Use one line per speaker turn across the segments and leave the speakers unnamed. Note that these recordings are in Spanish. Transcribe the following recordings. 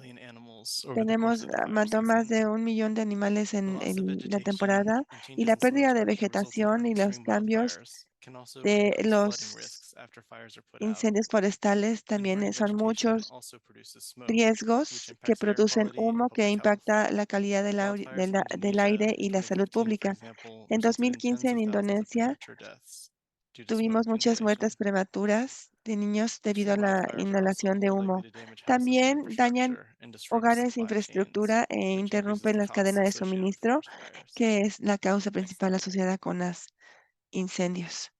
million animals over the course
Tenemos,
of the fire
mató más
season.
de 1 millón de animales
The
en
loss of
la
vegetation
temporada,
and
y
changes
la
in soil
pérdida de
structure resulting
vegetación
from
y los
extreme
cambios
wildfires can also
de
increase flooding
los
risks
incendios forestales también son muchos riesgos que producen humo que impacta la calidad del aire y la salud pública. En 2015 en Indonesia tuvimos muchas muertes prematuras de niños debido a la inhalación de humo. También dañan hogares e infraestructura e interrumpen las cadenas de suministro, que es la causa principal asociada con los incendios.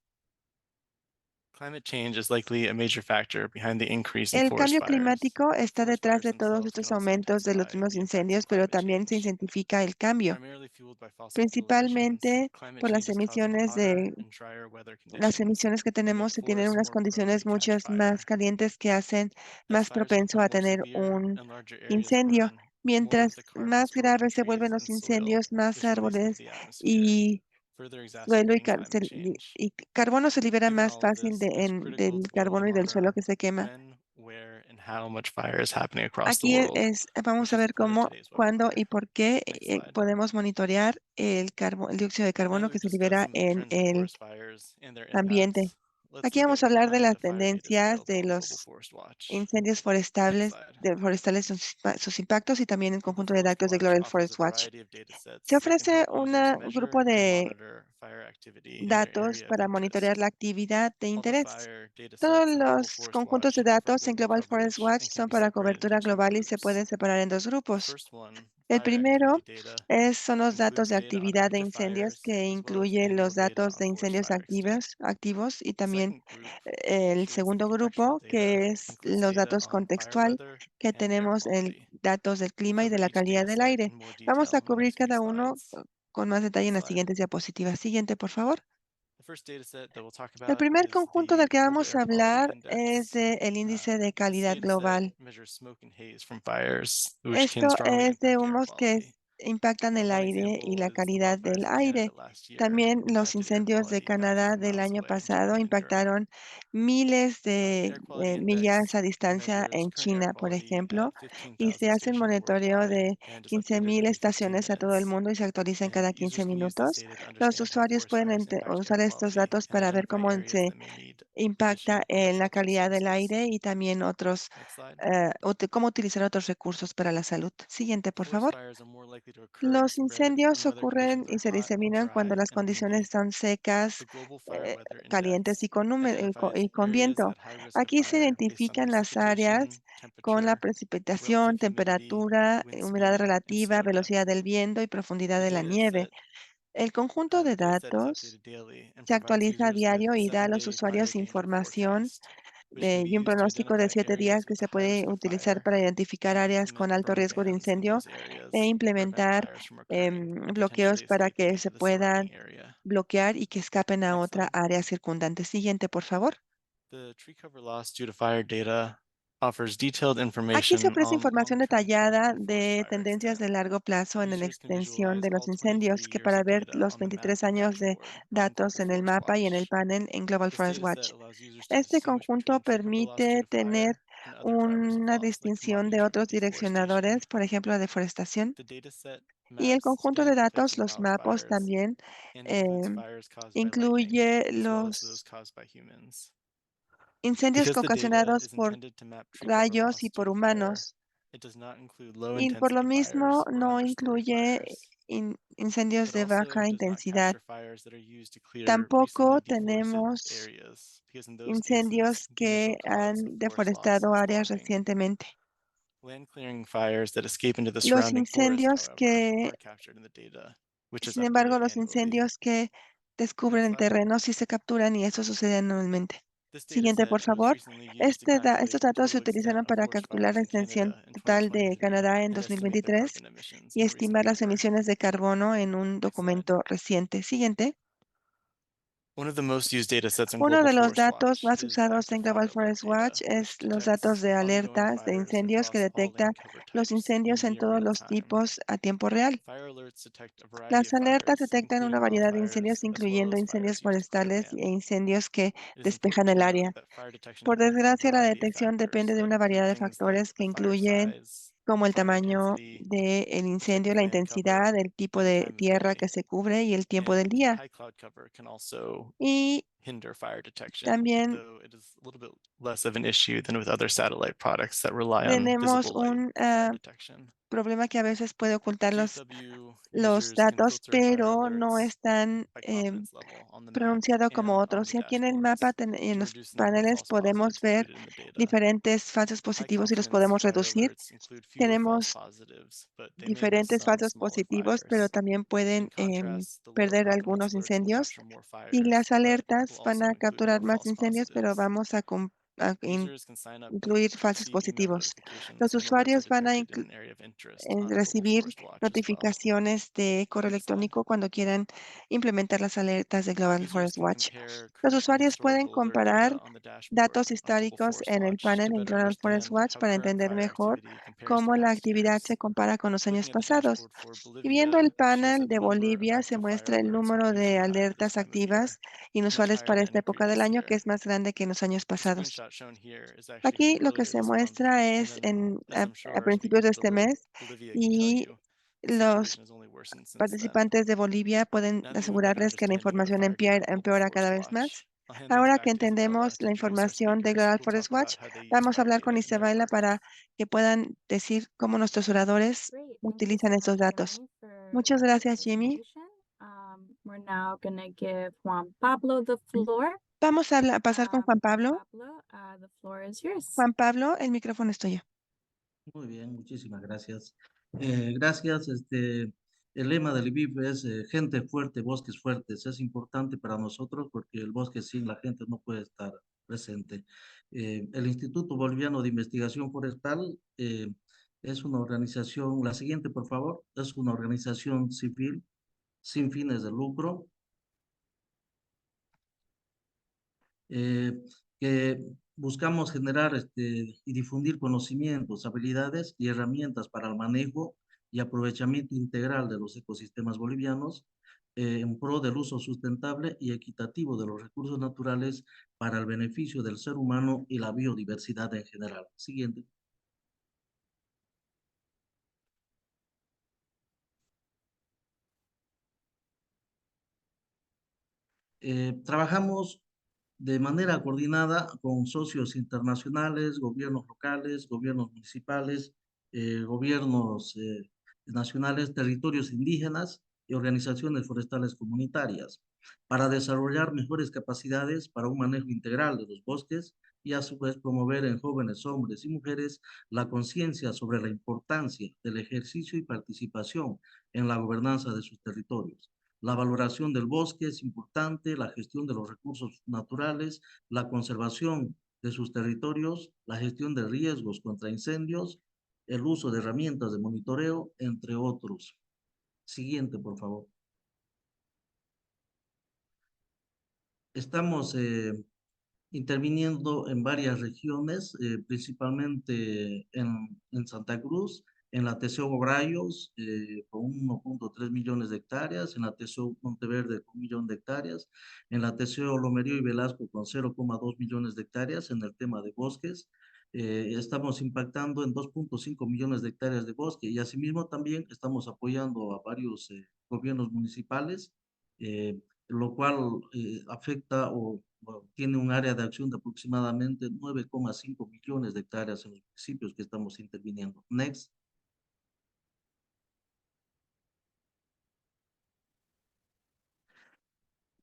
Climate change is likely a major factor behind the increase in
El
forest
cambio
fires.
climático está
Forest
detrás
fires
de todos
themselves can
estos
also
aumentos de los
intensify
mismos
the effects of
incendios, pero
climate
también se
change.
intensifica el cambio,
Primarily fueled by fossil fuel emissions,
principalmente
climate
por
change is causing hotter and drier weather
las
conditions
emisiones que
that
tenemos
make
se tienen
forests
unas
more prone
condiciones
to catch
muchas más
fire.
calientes que hacen
As
más
fires
propenso
become
a
more
tener
severe
un
and larger areas
incendio.
burn, more of the
Mientras
carbon
más
stored in
graves se vuelven
trees
los
and soil
incendios, más
is released into
árboles
the atmosphere,
y
further
suelo
exacerbating climate change.
y carbono se libera
Given
más
all of
fácil
this, it is critical
del
to be able to
carbono y del suelo
monitor
que se quema.
when, where, and how much fire is happening across the
Aquí
world,
vamos
which
a
is the
ver
point of
cómo,
today's
cuándo y
webinar.
por qué
Next slide.
podemos monitorear el dióxido de
Now
carbono
that
que
we've
se
discussed
libera
some of the
en
trends in
el
forest fires and their
ambiente.
impacts, let's
Aquí
look at
vamos a
what
hablar de
climate
las
and fire data is
tendencias
available
de
on Global
los
Forest Watch.
incendios
Next
forestales,
slide.
sus impactos y también el
Global
conjunto de
Forest
datos de
Watch
Global
offers a
Forest Watch.
variety of data
Se
sets that can
ofrece
help
un
users
grupo
measure and
de
monitor fire activity in their
datos
area of
para monitorear
interest.
la actividad de
All the
interés.
fire data
Todos
sets in Global
los
Forest
conjuntos de
Watch offer
datos en
global
Global Forest
coverage
Watch
and can
son
be
para
separated into
cobertura
two
global y se
groups.
pueden separar en dos
The
grupos.
first one,
El
fire
primero
activity data,
son los datos
includes
de
data on
actividad de
active
incendios
fires
que
as well as
incluye
annual
los
data
datos
on
de
forest
incendios
fire extent.
activos y
The
también
second group
el
includes the
segundo
contextual
grupo
data,
que es
includes
los
data
datos
on fire
contextual
weather
que
and air
tenemos el
quality.
datos del
We'll
clima y de
cover
la
each
calidad
data
del
set
aire.
in more
Vamos
detail
a
in the
cubrir
next few
cada uno
slides.
con más detalle
Next
en las
slide.
siguientes diapositivas. Siguiente, por favor.
The first data set that we'll talk
El
about
primer
is
conjunto del
the
que
Global
vamos
Air
a
Quality
hablar es
Index.
del índice de
This
calidad
data set
global.
measures smoke and haze from fires, which can
Esto
strongly
es de
impact air
humos que
quality.
impactan el
One
aire y
example
la
is the
calidad del
wildfires in Canada
aire.
last year
También los
impacted air
incendios de
quality thousands
Canadá
of
del
miles
año
away in
pasado
China and Europe.
impactaron miles
The
de
Air Quality
millas
Index
a distancia
measures
en
current air
China, por
quality at
ejemplo, y se
15,000
hace un
stations
monitoreo
worldwide
de
and is updated
15,000
every 15
estaciones a todo el
minutes.
mundo y se actualizan
And
cada 15
users can use this
minutos.
data to
Los
understand how
usuarios
forest
pueden
fires impact air
usar estos
quality
datos
and
para ver
identify
cómo
areas
se
that may need
impacta
additional
en la
protection
calidad del
resources.
aire y también otros,
Next slide.
cómo utilizar otros recursos para la salud. Siguiente, por
Forest
favor.
fires are more likely to occur and
Los
spread
incendios
when weather
ocurren
conditions are
y se
hot,
diseminan cuando
dry,
las
and
condiciones
windy.
son secas,
The Global Fire Weather
calientes y
Index
y
identifies
con
areas
viento.
at high risk of
Aquí se
fire based on
identifican las áreas
precipitation,
con la
temperature,
precipitación,
relative humidity,
temperatura,
wind
humedad
speed, and
relativa,
snow
velocidad
depth.
del viento y profundidad
The
de la
data
nieve.
set,
El conjunto de
the data set is
datos
updated daily and
se
provides
actualiza a
users with
diario y da a los
7-day fire
usuarios
danger
información
forecast, which can be
y un
used to
pronóstico de
identify
7 días
areas
que
with a
se
high
puede
risk of
utilizar
fire
para identificar
and
áreas con
implement
alto
burn
riesgo de
bans in
incendio
those
e
areas to prevent
implementar
fires from occurring and
bloqueos
potentially
para
escaping
que se
into the
puedan
surrounding area.
bloquear y que escapen a
Next
otra
slide.
área circundante. Siguiente, por favor.
The tree cover loss due to fire data offers detailed
Aquí se
information
ofrece
on
información
long-term trends
detallada
in forest
de
fire
tendencias
extent.
de largo plazo en la
Users can
extensión
visualize
de los
all 23
incendios, que
years
para
of
ver
data
los
on the map
23
and
años de
dashboard on
datos
Global
en el
Forest
mapa y en el
Watch.
panel en Global
This
Forest
data
Watch.
set allows users to
Este
distinguish
conjunto
between tree cover loss due
permite
to
tener
fire and other drivers of
una
loss, like
distinción de
commodity-driven
otros
deforestation.
direccionadores, por ejemplo, la deforestación.
The dataset
Y el
maps
conjunto de
state
datos,
affecting
los mapos
wildfires
también,
and includes
em,
fires caused by lightning,
incluye
as well as those
los
caused by humans.
incendios
Because the data
ocasionados
is
por
intended to map tree cover
rayos y
loss due
por
to fire,
humanos.
it does not include
Y por lo
low-intensity
mismo
fires or
no
understory
incluye
fires.
incendios
It
de
also
baja
does not
intensidad.
capture fires that are used to clear recently
Tampoco
deforested
tenemos
areas, because in those cases,
incendios
the initial
que
cause of
han
forest loss
deforestado
is
áreas
logging.
recientemente.
Land clearing fires that escape into the
Los
surrounding forest,
incendios
however,
que,
are captured in the data, which is
sin embargo,
updated
los
annually.
incendios que descubren
Next
el
slide.
terreno sí se capturan y eso sucede anualmente.
This data
Siguiente,
set
por
was
favor.
recently used to
Estos
calculate the
datos se
total extent
utilizaron
of
para
forest
calcular
fires
la
in
extensión
Canada in
total de
2023
Canadá en
and estimate their
2023
carbon emissions
y
in a recent
estimar las
paper.
emisiones de carbono en un
Next slide.
documento reciente. Siguiente.
One of the most used data sets on
Uno
Global
de los
Forest
datos
Watch
más
is
usados
active
en Global
fire alert
Forest Watch
data,
es
which
los datos
detects
de
ongoing
alertas de
fires
incendios que
across all
detecta
land cover
los
types in
incendios en
near
todos
real
los
time.
tipos a tiempo real.
Fire alerts detect a variety
Las
of
alertas
fires,
detectan una
including
variedad de
wildfires,
incendios,
as well
incluyendo
as
incendios
fires used to clear
forestales e
land.
incendios que
It is important
despejan
to
el
note
área.
that fire detection
Por
depends on a
desgracia, la
variety of
detección
factors
depende de
that
una
include
variedad de
things like
factores que
the fire
incluyen
size,
como el
fire
tamaño
intensity,
del
the type
incendio,
of
la
land cover,
intensidad, el tipo
and the
de
time of
tierra
day.
que se cubre y el tiempo del
And
día.
high cloud cover can also
Y
hinder fire detection,
También
though it is a little bit less of an issue than with other satellite products that rely on
tenemos
visible light
un
fire detection.
problema que a veces puede ocultar los
DFW users can
datos,
filter fire
pero no es
alerts
tan
by confidence level on the map
pronunciado como
and on
otros.
the
Y aquí en el mapa,
dashboards
en
to
los
reduce the number of
paneles,
false
podemos
positives
ver
included in the data.
diferentes falsos
High
positivos y los
confidence
podemos
fire
reducir.
alerts include fewer false
Tenemos
positives, but they may miss
diferentes
some
falsos
smaller
positivos, pero
fires.
también
In
pueden
contrast, the lower
perder
confidence
algunos
alerts will
incendios.
capture more
Y
fires,
las
but
alertas
will
van
also
a
include
capturar
more
más
false
incendios, pero
positives.
vamos a
Users can sign up
incluir
to
falsos
receive email
positivos. Los
notifications when alerts are
usuarios van a
detected in an area of interest on Global
recibir
Forest Watch as well.
notificaciones de correo
Next slide.
electrónico cuando quieran implementar las alertas de Global
Users
Forest
can
Watch.
compare
Los
current and
usuarios pueden
historical alert
comparar
data on the dashboard
datos
on Global
históricos
Forest
en el
Watch
panel
to
en
better
Global Forest
understand
Watch
how
para
current
entender
fire
mejor
activity compares
cómo
to
la
past
actividad
years.
se compara con los años
Looking at the
pasados.
dashboard for
Y viendo el
Bolivia shows
panel
that the
de
number of
Bolivia, se
active fire
muestra el
alerts
número
unusually
de
high at this
alertas
time of year,
activas
much
inusuales
higher
para
than
esta
in
época del
previous
año, que
year.
es más grande que en los años
The
pasados.
screenshot shown here is actually
Aquí
from
lo que
earlier
se
this month,
muestra
and
es
then, as I'm sure
a
our speaker
principios de
from
este mes
Bolivia can tell
y
you, the
los
situation has only worsened since then.
participantes de Bolivia pueden
Now that we have a better
asegurarles que la
understanding of
información
fire data on Global
empeora cada
Forest
vez más.
Watch, I'll hand things
Ahora que
back to Isabella
entendemos
to
la
introduce our
información de
speakers,
Global
who will
Forest
talk about
Watch,
how they use
vamos a
fire
hablar con
data in their
Isabela
work.
para que puedan decir cómo nuestros oradores
Great. Thank you
utilizan
so
estos
much,
datos.
Jimmy, for
Muchas
that
gracias, Jimmy.
presentation. We're now gonna give Juan Pablo the floor.
Vamos a pasar con Juan Pablo.
Pablo, the floor is yours.
Juan Pablo, el micrófono es tuyo.
Muy bien, muchísimas gracias. Gracias. El lema del IBIF es gente fuerte, bosques fuertes. Es importante para nosotros porque el bosque sin la gente no puede estar presente. El Instituto Boliviano de Investigación Forestal es una organización, la siguiente por favor, es una organización civil sin fines de lucro que buscamos generar y difundir conocimientos, habilidades y herramientas para el manejo y aprovechamiento integral de los ecosistemas bolivianos en pro del uso sustentable y equitativo de los recursos naturales para el beneficio del ser humano y la biodiversidad en general. Siguiente. Trabajamos de manera coordinada con socios internacionales, gobiernos locales, gobiernos municipales, gobiernos nacionales, territorios indígenas y organizaciones forestales comunitarias para desarrollar mejores capacidades para un manejo integral de los bosques y a su vez promover en jóvenes hombres y mujeres la conciencia sobre la importancia del ejercicio y participación en la gobernanza de sus territorios. La valoración del bosque es importante, la gestión de los recursos naturales, la conservación de sus territorios, la gestión de riesgos contra incendios, el uso de herramientas de monitoreo, entre otros. Siguiente, por favor. Estamos interviniendo en varias regiones, principalmente en Santa Cruz, en la TCO Brayos, con 1.3 millones de hectáreas, en la TCO Monteverde con 1 millón de hectáreas, en la TCO Lomerío y Velasco con 0,2 millones de hectáreas en el tema de bosques. Estamos impactando en 2.5 millones de hectáreas de bosque y asimismo también estamos apoyando a varios gobiernos municipales, lo cual afecta o tiene un área de acción de aproximadamente 9,5 millones de hectáreas en los municipios que estamos interviniendo. Next.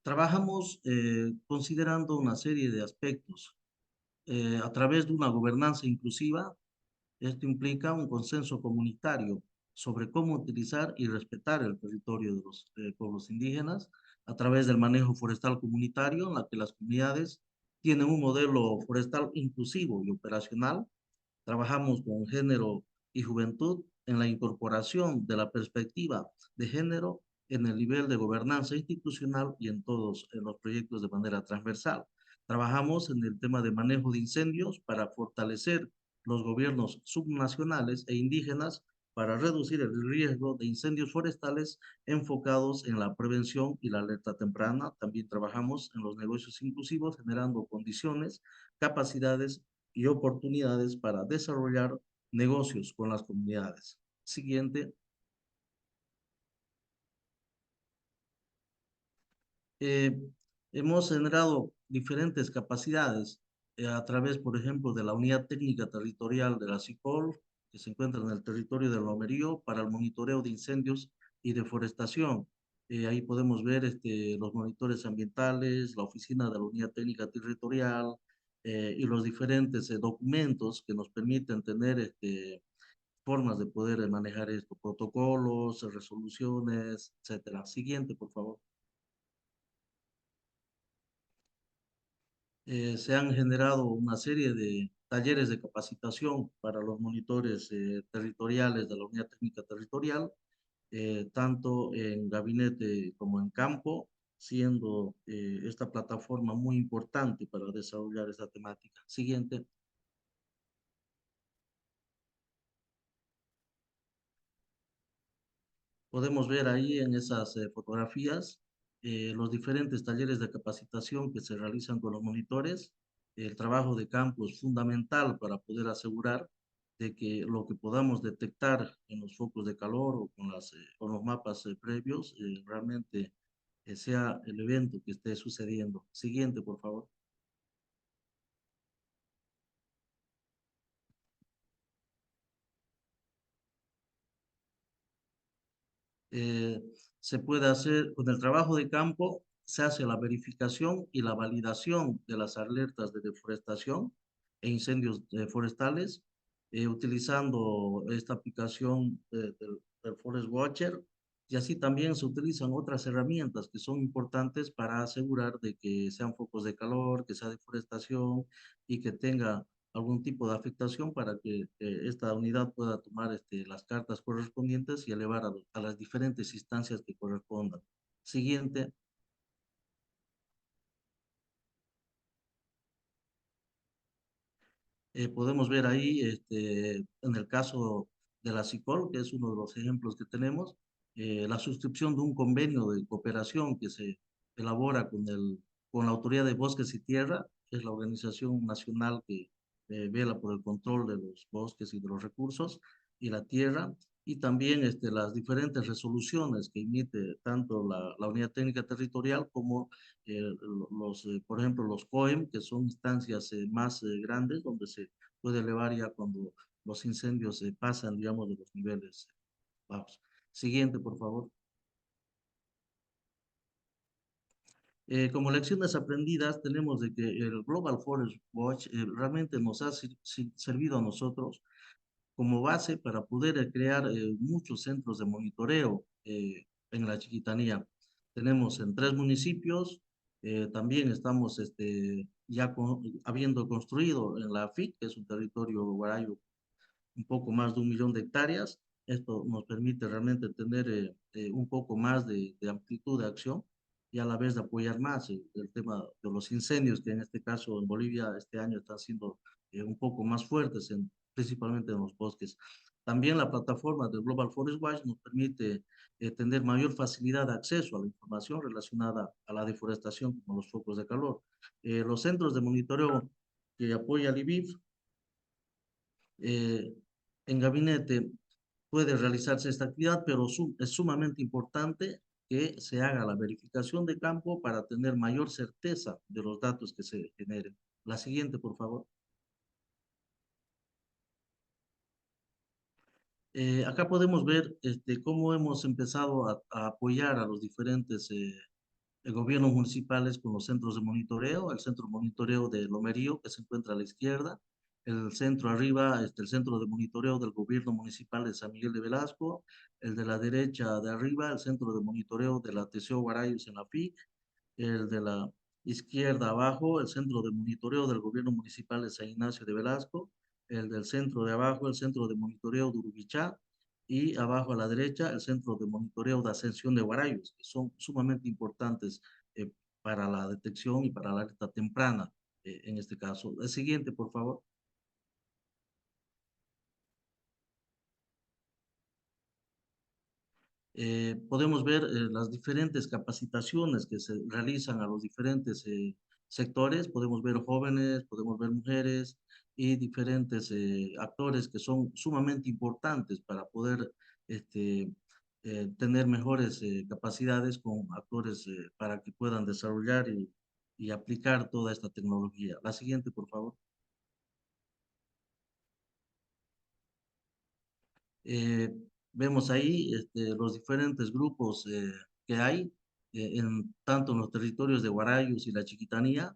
Trabajamos considerando una serie de aspectos a través de una gobernanza inclusiva. Esto implica un consenso comunitario sobre cómo utilizar y respetar el territorio de los pueblos indígenas a través del manejo forestal comunitario, en la que las comunidades tienen un modelo forestal inclusivo y operacional. Trabajamos con género y juventud en la incorporación de la perspectiva de género en el nivel de gobernanza institucional y en todos los proyectos de manera transversal. Trabajamos en el tema de manejo de incendios para fortalecer los gobiernos subnacionales e indígenas para reducir el riesgo de incendios forestales enfocados en la prevención y la alerta temprana. También trabajamos en los negocios inclusivos, generando condiciones, capacidades y oportunidades para desarrollar negocios con las comunidades. Siguiente. Hemos generado diferentes capacidades a través, por ejemplo, de la Unidad Técnica Territorial de la CIPOL, que se encuentra en el territorio de Lomerío, para el monitoreo de incendios y deforestación. Ahí podemos ver los monitores ambientales, la oficina de la Unidad Técnica Territorial y los diferentes documentos que nos permiten tener formas de poder manejar esto, protocolos, resoluciones, etcétera. Siguiente, por favor. Se han generado una serie de talleres de capacitación para los monitores territoriales de la Unidad Técnica Territorial, tanto en gabinete como en campo, siendo esta plataforma muy importante para desarrollar esta temática. Siguiente. Podemos ver ahí en esas fotografías los diferentes talleres de capacitación que se realizan con los monitores. El trabajo de campo es fundamental para poder asegurar de que lo que podamos detectar en los focos de calor o con los mapas previos realmente sea el evento que esté sucediendo. Siguiente, por favor. eh, se puede hacer, con el trabajo de campo, se hace la verificación y la validación de las alertas de deforestación e incendios forestales, utilizando esta aplicación del Forest Watcher, y así también se utilizan otras herramientas que son importantes para asegurar de que sean focos de calor, que sea deforestación y que tenga algún tipo de afectación para que esta unidad pueda tomar las cartas correspondientes y elevar a las diferentes instancias que correspondan. Siguiente. Podemos ver ahí, en el caso de la CICOL, que es uno de los ejemplos que tenemos, la suscripción de un convenio de cooperación que se elabora con la Autoridad de Bosques y Tierra, que es la organización nacional que vela por el control de los bosques y de los recursos y la tierra, y también las diferentes resoluciones que emite tanto la Unidad Técnica Territorial como por ejemplo, los COEM, que son instancias más grandes, donde se puede elevar ya cuando los incendios pasan, digamos, de los niveles bajos. Siguiente, por favor. Como lecciones aprendidas, tenemos de que el Global Forest Watch realmente nos ha servido a nosotros como base para poder crear muchos centros de monitoreo en la Chiquitanía. Tenemos en 3 municipios, también estamos habiendo construido en la FIC, que es un territorio guarayo un poco más de 1 millón de hectáreas. Esto nos permite realmente tener un poco más de amplitud de acción y a la vez de apoyar más el tema de los incendios, que en este caso en Bolivia este año están siendo un poco más fuertes, principalmente en los bosques. También la plataforma del Global Forest Watch nos permite tener mayor facilidad de acceso a la información relacionada a la deforestación como los focos de calor. Los centros de monitoreo que apoya el IBIF eh, en gabinete puede realizarse esta actividad, pero es sumamente importante que se haga la verificación de campo para tener mayor certeza de los datos que se generen. La siguiente, por favor. Acá podemos ver cómo hemos empezado a apoyar a los diferentes gobiernos municipales con los centros de monitoreo, el centro de monitoreo de Lomerío, que se encuentra a la izquierda, el centro arriba, el centro de monitoreo del gobierno municipal de San Miguel de Velasco, el de la derecha de arriba, el centro de monitoreo de la TCO Guarayos en la FIC, el de la izquierda abajo, el centro de monitoreo del gobierno municipal de San Ignacio de Velasco, el del centro de abajo, el centro de monitoreo de Urubichá, y abajo a la derecha, el centro de monitoreo de Ascensión de Guarayos, que son sumamente importantes para la detección y para la alerta temprana, en este caso. El siguiente, por favor. Podemos ver las diferentes capacitaciones que se realizan a los diferentes sectores. Podemos ver jóvenes, podemos ver mujeres y diferentes actores que son sumamente importantes para poder tener mejores capacidades con actores para que puedan desarrollar y y aplicar toda esta tecnología. La siguiente, por favor. Vemos ahí los diferentes grupos que hay en tanto en los territorios de Guarayos y la Chiquitanía,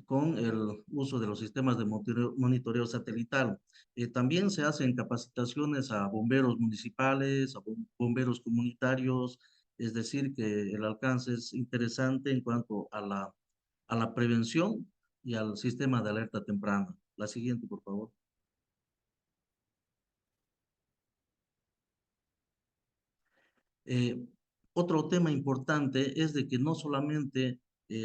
con el uso de los sistemas de monitoreo satelital. También se hacen capacitaciones a bomberos municipales, a bomberos comunitarios, es decir, que el alcance es interesante en cuanto a la prevención y al sistema de alerta temprana. La siguiente, por favor. Otro tema importante es de que no solamente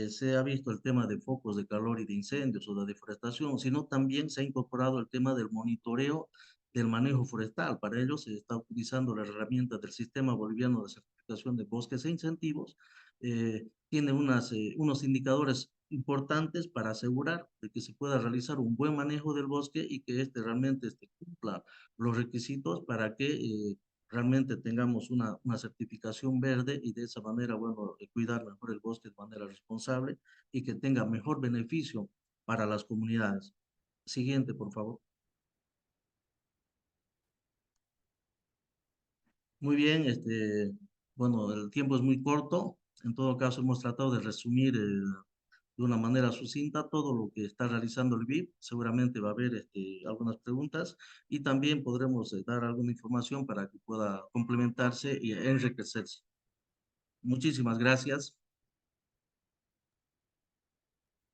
se ha visto el tema de focos de calor y de incendios o de deforestación, sino también se ha incorporado el tema del monitoreo del manejo forestal. Para ello se está utilizando la herramienta del Sistema Boliviano de Certificación de Bosques e Incentivos. Tiene unos indicadores importantes para asegurar de que se pueda realizar un buen manejo del bosque y que realmente cumpla los requisitos para que realmente tengamos una certificación verde y de esa manera, bueno, cuidar mejor el bosque de manera responsable y que tenga mejor beneficio para las comunidades. Siguiente, por favor. Muy bien, bueno, el tiempo es muy corto. En todo caso, hemos tratado de resumir de una manera sucinta todo lo que está realizando el BIP. Seguramente va a haber algunas preguntas y también podremos dar alguna información para que pueda complementarse y enriquecerse. Muchísimas gracias.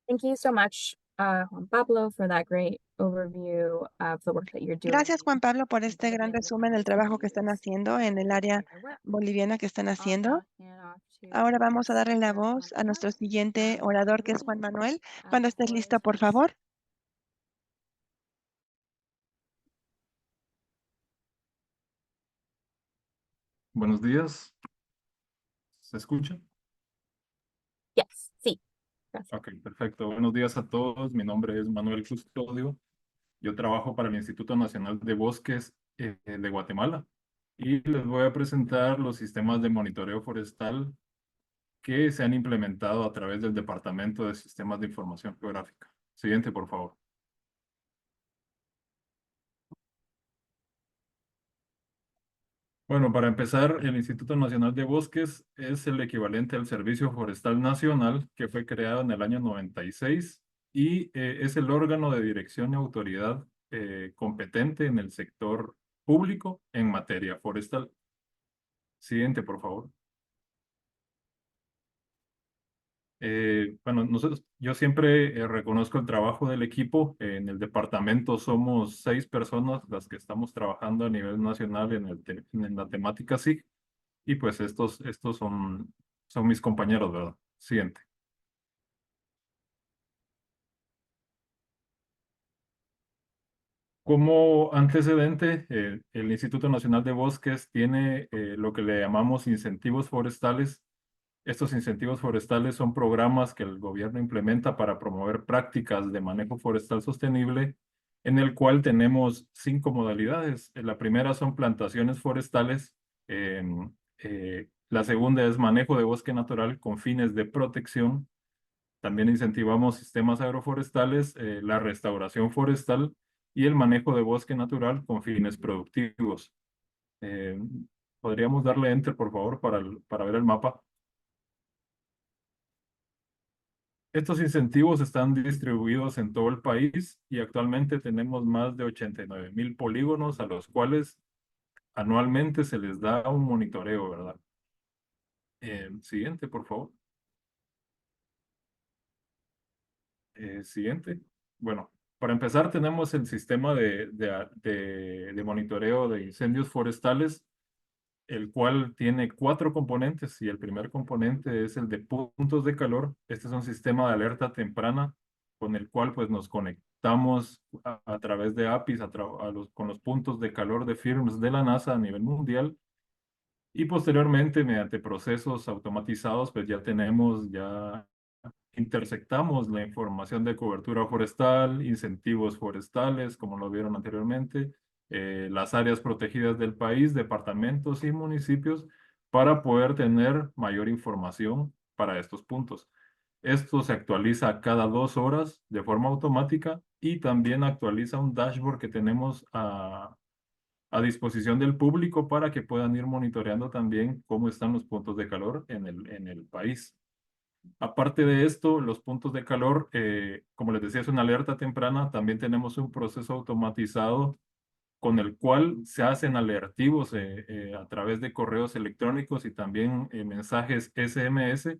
Thank you so much, Juan Pablo, for that great overview of the work that you're doing.
Gracias, Juan Pablo, por este gran resumen del trabajo que están haciendo en el área boliviana que están haciendo. Ahora vamos a darle la voz a nuestro siguiente orador, que es Juan Manuel. Cuando estés listo, por favor.
Buenos días. ¿Se escucha?
Yes, sí. Gracias.
Ok, perfecto. Buenos días a todos. Mi nombre es Manuel Custodio. Yo trabajo para el Instituto Nacional de Bosques de Guatemala y les voy a presentar los sistemas de monitoreo forestal que se han implementado a través del Departamento de Sistemas de Información Geográfica. Siguiente, por favor. Bueno, para empezar, el Instituto Nacional de Bosques es el equivalente al Servicio Forestal Nacional, que fue creado en el año 96 y es el órgano de dirección y autoridad competente en el sector público en materia forestal. Siguiente, por favor. Bueno, yo siempre reconozco el trabajo del equipo. En el departamento somos 6 personas las que estamos trabajando a nivel nacional en la temática SIG. Y pues estos son mis compañeros, ¿verdad? Siguiente. Como antecedente, el Instituto Nacional de Bosques tiene lo que le llamamos incentivos forestales. Estos incentivos forestales son programas que el gobierno implementa para promover prácticas de manejo forestal sostenible, en el cual tenemos 5 modalidades. La primera son plantaciones forestales. La segunda es manejo de bosque natural con fines de protección. También incentivamos sistemas agroforestales, la restauración forestal y el manejo de bosque natural con fines productivos. ¿Podríamos darle enter, por favor, para ver el mapa? Estos incentivos están distribuidos en todo el país y actualmente tenemos más de 89,000 polígonos a los cuales anualmente se les da un monitoreo, ¿verdad? Siguiente, por favor. Siguiente. Bueno, para empezar tenemos el sistema de monitoreo de incendios forestales, el cual tiene 4 componentes y el primer componente es el de puntos de calor. Este es un sistema de alerta temprana con el cual pues nos conectamos a través de APIs con los puntos de calor de firms de la NASA a nivel mundial. Y posteriormente, mediante procesos automatizados, pues ya intersectamos la información de cobertura forestal, incentivos forestales, como lo vieron anteriormente, las áreas protegidas del país, departamentos y municipios, para poder tener mayor información para estos puntos. Esto se actualiza cada 2 horas de forma automática y también actualiza un dashboard que tenemos a disposición del público para que puedan ir monitoreando también cómo están los puntos de calor en el país. Aparte de esto, los puntos de calor, como les decía, es una alerta temprana. También tenemos un proceso automatizado con el cual se hacen alertivos a través de correos electrónicos y también mensajes SMS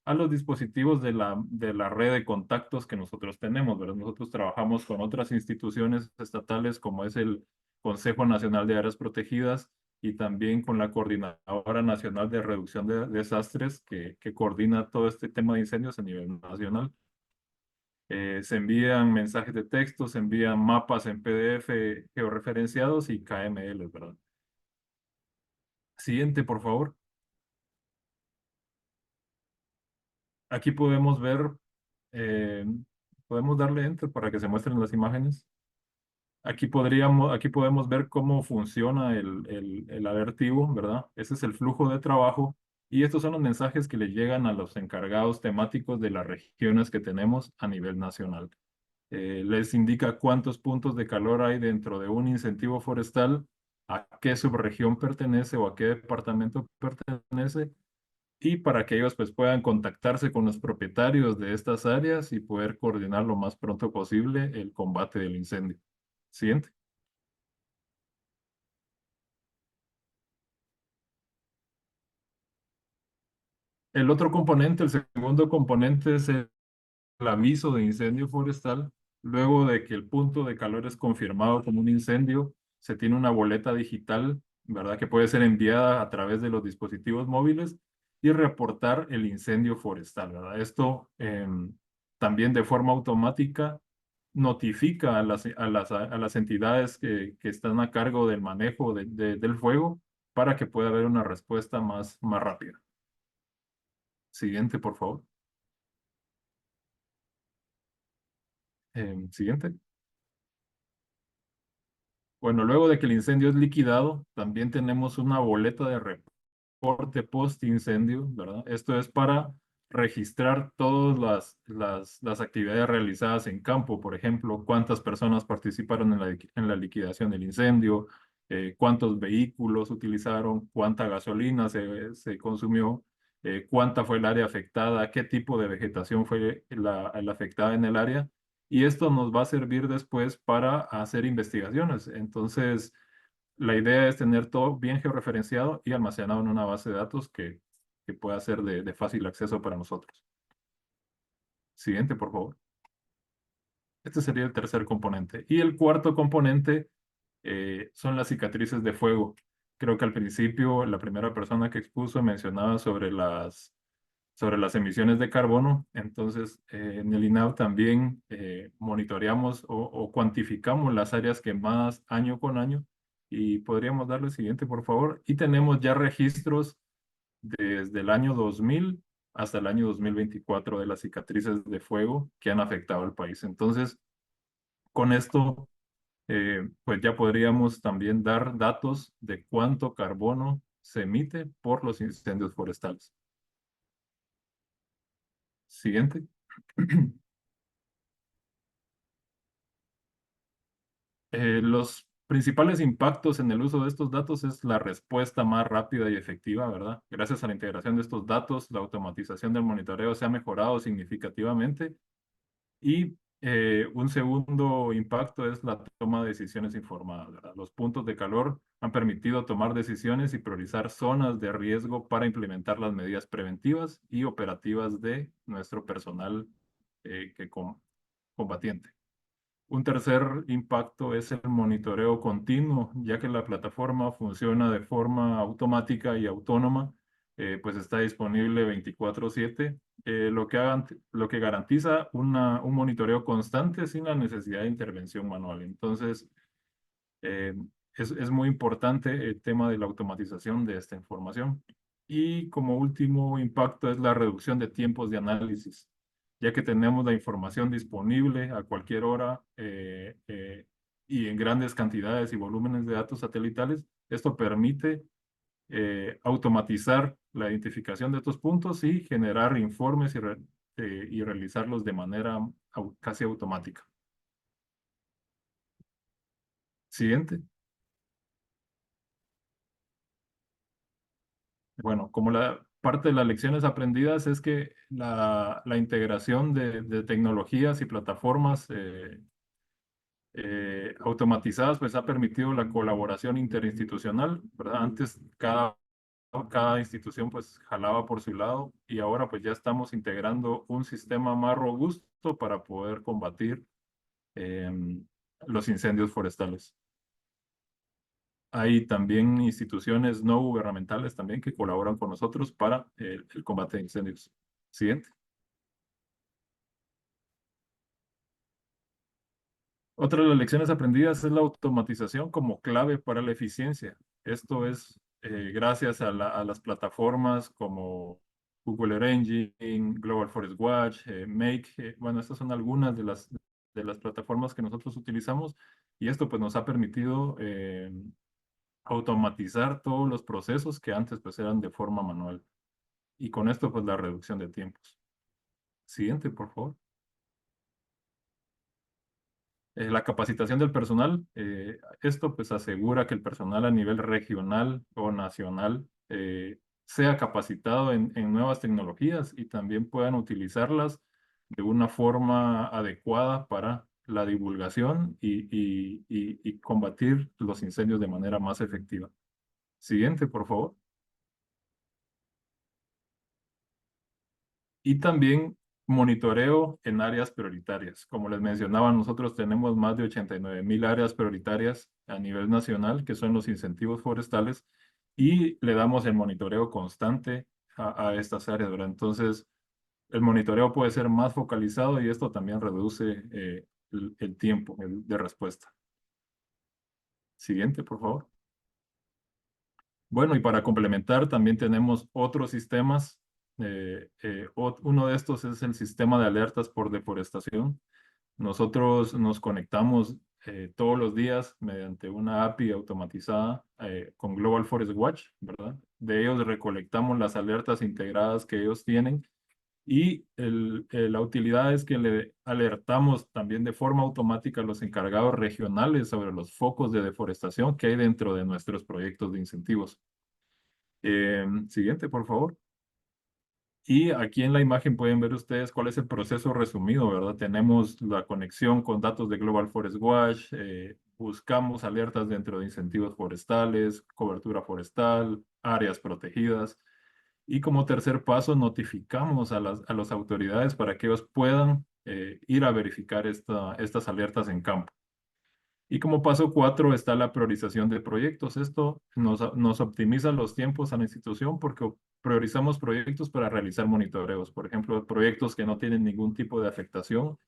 a los dispositivos de la red de contactos que nosotros tenemos, ¿verdad? Nosotros trabajamos con otras instituciones estatales como es el Consejo Nacional de Áreas Protegidas y también con la Coordinadora Nacional de Reducción de Desastres que coordina todo este tema de incendios a nivel nacional. Se envían mensajes de texto, se envían mapas en PDF georreferenciados y KML, ¿verdad? Siguiente, por favor. Aquí podemos ver, podemos darle enter para que se muestren las imágenes. Aquí podemos ver cómo funciona el alertivo, ¿verdad? Ese es el flujo de trabajo y estos son los mensajes que le llegan a los encargados temáticos de las regiones que tenemos a nivel nacional. Les indica cuántos puntos de calor hay dentro de un incentivo forestal, a qué subregión pertenece o a qué departamento pertenece, y para que ellos pues, puedan contactarse con los propietarios de estas áreas y poder coordinar lo más pronto posible el combate del incendio. Siguiente. El otro componente, el segundo componente es el aviso de incendio forestal. Luego de que el punto de calor es confirmado como un incendio, se tiene una boleta digital, ¿verdad? Que puede ser enviada a través de los dispositivos móviles y reportar el incendio forestal, ¿verdad? Esto también de forma automática notifica a las entidades que están a cargo del manejo del fuego para que pueda haber una respuesta más rápida. Siguiente, por favor. Siguiente. Bueno, luego de que el incendio es liquidado, también tenemos una boleta de reporte post-incendio, ¿verdad? Esto es para registrar todas las actividades realizadas en campo, por ejemplo, cuántas personas participaron en la liquidación del incendio, cuántos vehículos utilizaron, cuánta gasolina se consumió, cuánta fue el área afectada, qué tipo de vegetación fue la afectada en el área. Y esto nos va a servir después para hacer investigaciones. Entonces, la idea es tener todo bien georreferenciado y almacenado en una base de datos que pueda ser de fácil acceso para nosotros. Siguiente, por favor. Este sería el tercer componente. Y el cuarto componente son las cicatrices de fuego. Creo que al principio la primera persona que expuso mencionaba sobre las emisiones de carbono. Entonces, en el INAO también monitoreamos o cuantificamos las áreas quemadas año con año. Y podríamos darle el siguiente, por favor. Y tenemos ya registros desde el año 2000 hasta el año 2024 de las cicatrices de fuego que han afectado al país. Entonces, con esto, pues ya podríamos también dar datos de cuánto carbono se emite por los incendios forestales. Siguiente. Los principales impactos en el uso de estos datos es la respuesta más rápida y efectiva, ¿verdad? Gracias a la integración de estos datos, la automatización del monitoreo se ha mejorado significativamente. Y un segundo impacto es la toma de decisiones informadas, ¿verdad? Los puntos de calor han permitido tomar decisiones y priorizar zonas de riesgo para implementar las medidas preventivas y operativas de nuestro personal combatiente. Un tercer impacto es el monitoreo continuo, ya que la plataforma funciona de forma automática y autónoma, pues está disponible 24/7, lo que garantiza un monitoreo constante sin la necesidad de intervención manual. Entonces, es muy importante el tema de la automatización de esta información. Y como último impacto es la reducción de tiempos de análisis, ya que tenemos la información disponible a cualquier hora y en grandes cantidades y volúmenes de datos satelitales. Esto permite automatizar la identificación de estos puntos y generar informes y realizarlos de manera casi automática. Siguiente. Bueno, como la parte de las lecciones aprendidas es que la integración de tecnologías y plataformas automatizadas pues ha permitido la colaboración interinstitucional, ¿verdad? Antes cada institución pues jalaba por su lado y ahora pues ya estamos integrando un sistema más robusto para poder combatir los incendios forestales. Hay también instituciones no gubernamentales también que colaboran con nosotros para el combate de incendios. Siguiente. Otra de las lecciones aprendidas es la automatización como clave para la eficiencia. Esto es gracias a las plataformas como Google Earth Engine, Global Forest Watch, Make. Bueno, estas son algunas de las plataformas que nosotros utilizamos y esto pues nos ha permitido automatizar todos los procesos que antes pues eran de forma manual. Y con esto pues la reducción de tiempos. Siguiente, por favor. La capacitación del personal, esto pues asegura que el personal a nivel regional o nacional sea capacitado en nuevas tecnologías y también puedan utilizarlas de una forma adecuada para la divulgación y combatir los incendios de manera más efectiva. Siguiente, por favor. Y también monitoreo en áreas prioritarias. Como les mencionaba, nosotros tenemos más de 89,000 áreas prioritarias a nivel nacional, que son los incentivos forestales, y le damos el monitoreo constante a estas áreas, ¿verdad? Entonces, el monitoreo puede ser más focalizado y esto también reduce el tiempo de respuesta. Siguiente, por favor. Bueno, y para complementar, también tenemos otros sistemas. Uno de estos es el sistema de alertas por deforestación. Nosotros nos conectamos todos los días mediante una API automatizada con Global Forest Watch, ¿verdad? De ellos recolectamos las alertas integradas que ellos tienen y la utilidad es que le alertamos también de forma automática a los encargados regionales sobre los focos de deforestación que hay dentro de nuestros proyectos de incentivos. Siguiente, por favor. Y aquí en la imagen pueden ver ustedes cuál es el proceso resumido, ¿verdad? Tenemos la conexión con datos de Global Forest Watch, buscamos alertas dentro de incentivos forestales, cobertura forestal, áreas protegidas. Y como tercer paso, notificamos a las autoridades para que ellos puedan ir a verificar estas alertas en campo. Y como paso 4 está la priorización de proyectos. Esto nos optimiza los tiempos a la institución porque priorizamos proyectos para realizar monitoreos. Por ejemplo, proyectos que no tienen ningún tipo de afectación,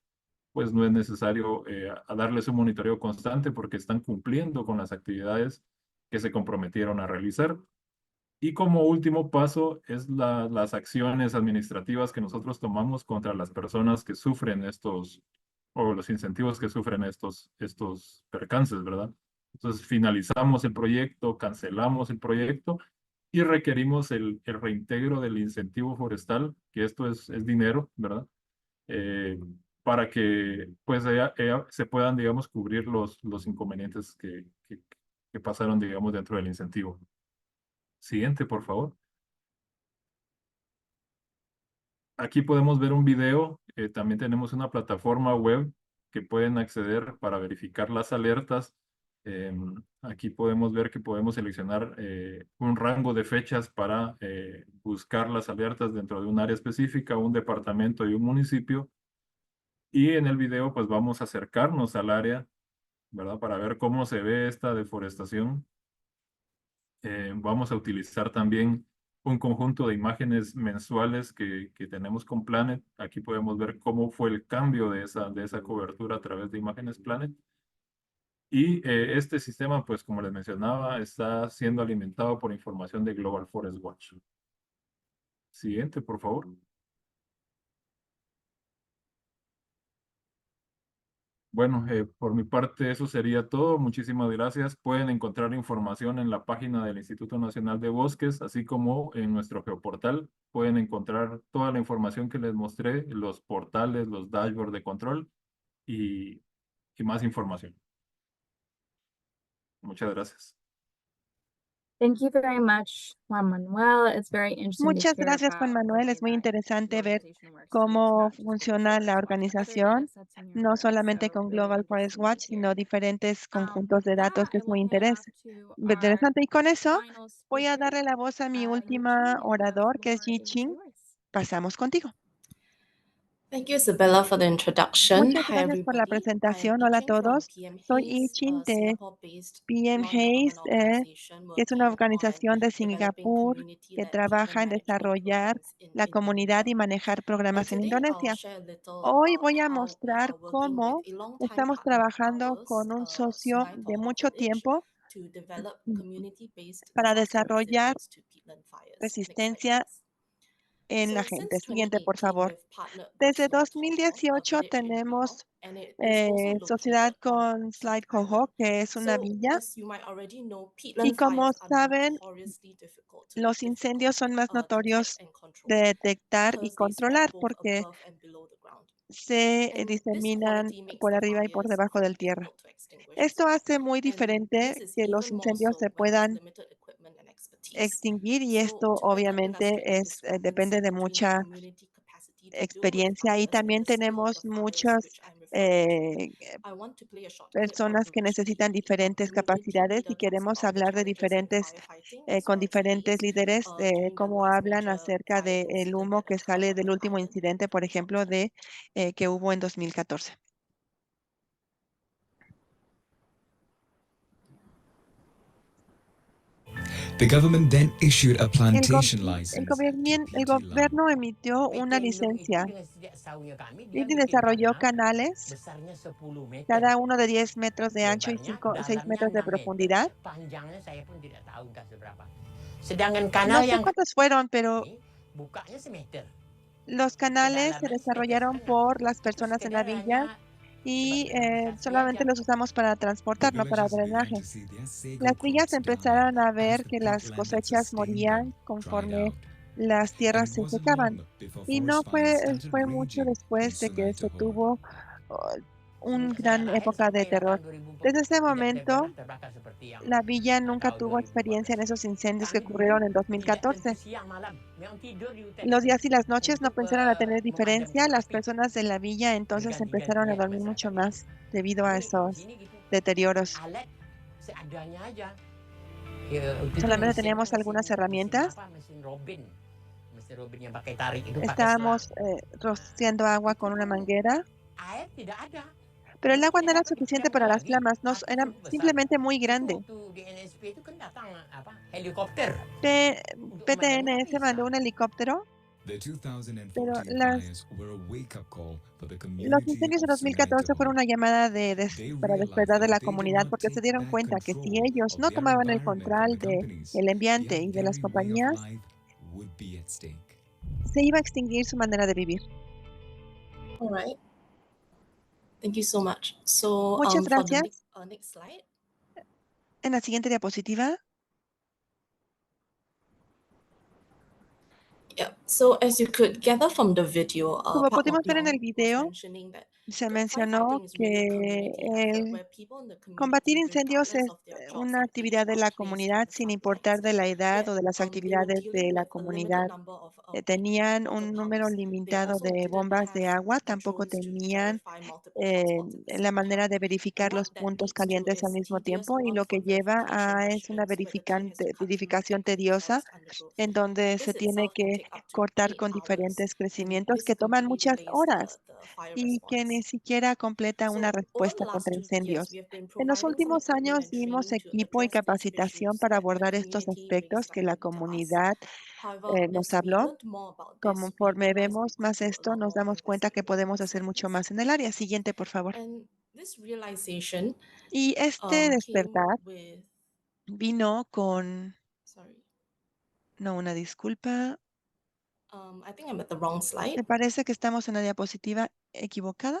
pues no es necesario a darles un monitoreo constante porque están cumpliendo con las actividades que se comprometieron a realizar. Y como último paso es las acciones administrativas que nosotros tomamos contra las personas que sufren o los incentivos que sufren estos percances, ¿verdad? Entonces finalizamos el proyecto, cancelamos el proyecto y requerimos el reintegro del incentivo forestal, que esto es dinero, ¿verdad? Para que pues se puedan, digamos, cubrir los inconvenientes que pasaron, digamos, dentro del incentivo. Siguiente, por favor. Aquí podemos ver un video. También tenemos una plataforma web que pueden acceder para verificar las alertas. Aquí podemos ver que podemos seleccionar un rango de fechas para buscar las alertas dentro de un área específica, un departamento y un municipio. Y en el video pues vamos a acercarnos al área, ¿verdad? Para ver cómo se ve esta deforestación. Vamos a utilizar también un conjunto de imágenes mensuales que tenemos con Planet. Aquí podemos ver cómo fue el cambio de esa cobertura a través de imágenes Planet. Y este sistema, pues como les mencionaba, está siendo alimentado por información de Global Forest Watch. Siguiente, por favor. Bueno, por mi parte eso sería todo. Muchísimas gracias. Pueden encontrar información en la página del Instituto Nacional de Bosques, así como en nuestro geoportal. Pueden encontrar toda la información que les mostré, los portales, los dashboards de control y, y más información. Muchas gracias.
Thank you very much, Juan Manuel. It's very interesting to
Muchas
hear
gracias, Juan
about the
Manuel.
way
Es muy
that
interesante
the
ver
organization works, too. It's
cómo
not just with
funciona
Global
la
Forest Watch, but other
organización,
data sets in your
no
work,
solamente
so
con
really
Global Forest
interesting to
Watch,
hear.
sino diferentes conjuntos
With
de datos,
that,
que
I
es
will
muy
hand off to our
interesante. Y con eso
final
voy a
speaker,
darle la voz a mi
Yi
última
Qing. The
orador, que es
floor
Yi
is
Qing.
yours.
Pasamos contigo.
Thank you, Isabella, for the introduction.
Muchas
Hi,
gracias por la
everybody. I am
presentación.
Yi
Hola a
Qing from
todos.
PM
Soy Yi
Hayes,
Qing
a
de
Singapore-based
PM Hayes,
non-government organization
que es una
working on
organización de
developing
Singapur que
community-led
trabaja
peatland
en
management
desarrollar
programs in
la comunidad y
Indonesia.
manejar programas en
Today, I'll
Indonesia.
share a little
Hoy
about
voy a
how we
mostrar
are working with
cómo
a long-time
estamos
partner of
trabajando
ours,
con un socio
Sungai
de
Tohor
mucho
Village,
tiempo
to develop community-based
para
disaster
desarrollar
resilience to peatland fires. Next slide,
resistencia
please.
en la
So
gente.
since
Siguiente, por
2018,
favor.
we've partnered with
Desde
Sungai Tohor, a
2018
village in Riau,
tenemos
and it is also
sociedad
located on
con
Sea
Slide
Island.
Coho, que es una
So,
villa.
as you might already know,
Y
peatland
como
fires are
saben,
notoriously difficult
los incendios son más
to detect
notorios
and control
de detectar y
because they spread
controlar
both
porque
above and below the ground.
se
And this
diseminan
quality makes
por
the
arriba y por
fires
debajo
very
del tierra.
difficult to extinguish.
Esto hace muy
And this
diferente
is
que los
even more
incendios
so
se
when there's
puedan
limited equipment and expertise.
extinguir y
So,
esto
together, let us
obviamente
get into
es depende
discrepancy
de
between the
mucha
community capacity to deal with
experiencia y
fires and
también
the scale of
tenemos
the fires
muchas
which I'm referring to.
eh,
I want to play a short clip
personas
from
que
Rashid
necesitan
Hidi,
diferentes
who
capacidades y
later talks
queremos
about the
hablar de
challenges in
diferentes,
firefighting as
con
well as
diferentes
police,
líderes,
during the
cómo
last
hablan
major
acerca
fire
del
incident
humo
that
que
occurred
sale
on the
del último
island
incidente, por
in
ejemplo,
2014.
que hubo en 2014.
The government then issued a
El,
plantation
el
license to PT Lam.
gobierno emitió una licencia y desarrolló canales,
besarnya 10 meter.
cada uno de 10 metros de ancho y
Lebarnya,
6
dalamnya
metros de
6 meter,
profundidad.
panjangnya saya pun tidak tahu entah seberapa. Sedangkan
No
kanal
sé
yang
cuántos fueron, pero
ini bukanya semeter.
los canales se
Kedalamannya
desarrollaron
semeter setengah.
por las
Terus
personas en la villa
kederanya
y
sebagai relaksasi
solamente
aja.
los usamos para
The
transportar, no para
villagers began
drenaje.
to see their sago
Las villas
crops die
empezaron a
as
ver
the
que las
peatland that
cosechas
sustained them
morían
dried
conforme
out.
las
And
tierras
it
se
wasn't
secaban.
long before
Y no
forest fires started
fue mucho
raging in
después de que
Sungai
se
Tohor.
tuvo una
Semenjak saya
gran
lahir
época de
sampai
terror.
tahun 2014
Desde ese
tidak
momento,
pernah terbakar seperti yang
la villa nunca
tahun
tuvo experiencia en
2014.
esos incendios que
Kami
ocurrieron
dulu
en
tidak
2014.
tentu siang malam, memang tidur di hutan
Los
itu
días y las noches no
untuk
pensaron a tener diferencia.
memadamkan
Las
api,
personas de la villa entonces empezaron a
berganti-gantian
dormir mucho
masyarakat itu.
más debido a
Ini di
esos
sini gitu,
deterioros.
alat seadanya aja. Ya, waktu itu
Solamente
mesinnya
teníamos algunas herramientas.
mesin Robin yang pakai tarik itu pakai selang.
Estábamos rociando agua con una manguera,
Air tidak ada.
pero el
Memang
agua no
tidak
era
dapat
suficiente
dijangkau
para las
lagi.
flamas, no,
Api
era
cukup besar.
simplemente muy
Itu
grande.
waktu di NSP itu kan datang helikopter
P-
untuk memadamkan
PTNS
bisa.
mandó un helicóptero,
The
pero
2014 fires were a wake-up call for the
los
community
incendios de
of Sungai
2014 fueron
Tohor.
una llamada
They
para
realized
despertar de
that
la
if they did
comunidad
not
porque se
take
dieron
back
cuenta que si
control
ellos
of
no
their
tomaban el
environment from
control
the companies,
del ambiente
their
y de las
very way of
compañías,
life would be at stake.
se iba a extinguir su manera de vivir.
All right. Thank you so much. So,
Muchas
for the
gracias.
next slide.
En la siguiente diapositiva,
Yeah. So, as you could gather from the video,
como
Pak
pudimos ver en el
Wong was
video,
mentioning that
se
the
mencionó
firefighting is really a
que
community effort
el
where people in the
combatir
community,
incendios
regardless
es
of their job
una
or
actividad
age
de
or
la
place
comunidad
on the
sin
front
importar
lines,
de la edad
yet
o de las
they were
actividades de
dealing
la
with a limited
comunidad.
number of
Tenían
water
un número
pumps. They
limitado
also
de
didn't
bombas de
have
agua,
controls
tampoco
to
tenían
verify multiple hotspots at the
la
same
manera
time.
de
And
verificar los
what that
puntos
leads to
calientes al
is
mismo
tedious
tiempo y lo que
on-foot
lleva
verification
es una
sessions where the team has to cut through
verificación
thick
tediosa
forest undergrowth.
en donde
This
se tiene
itself can
que
take up to
cortar
8
con
hours,
diferentes
and
crecimientos
this
que toman
completely
muchas
delays
horas
the fire
y que ni
response.
siquiera completa una
So, over the
respuesta
last
contra
2 years,
incendios.
we have been
En los
providing some
últimos
equipment
años
and
dimos
training to
equipo y
address these
capacitación
issues
para
that the
abordar estos
community really
aspectos que la
started to us.
comunidad
However,
nos
as we
habló.
learned more about this, we
Conforme
realized we
vemos
could
más
do a
esto,
lot
nos
more in
damos
this
cuenta que
area.
podemos
Next
hacer
slide,
mucho
please.
más en el área. Siguiente, por favor.
And this realization
Y este
came
despertar
with,
vino con,
sorry,
no, una disculpa.
I think I'm at the wrong slide.
Me parece que estamos en la diapositiva equivocada.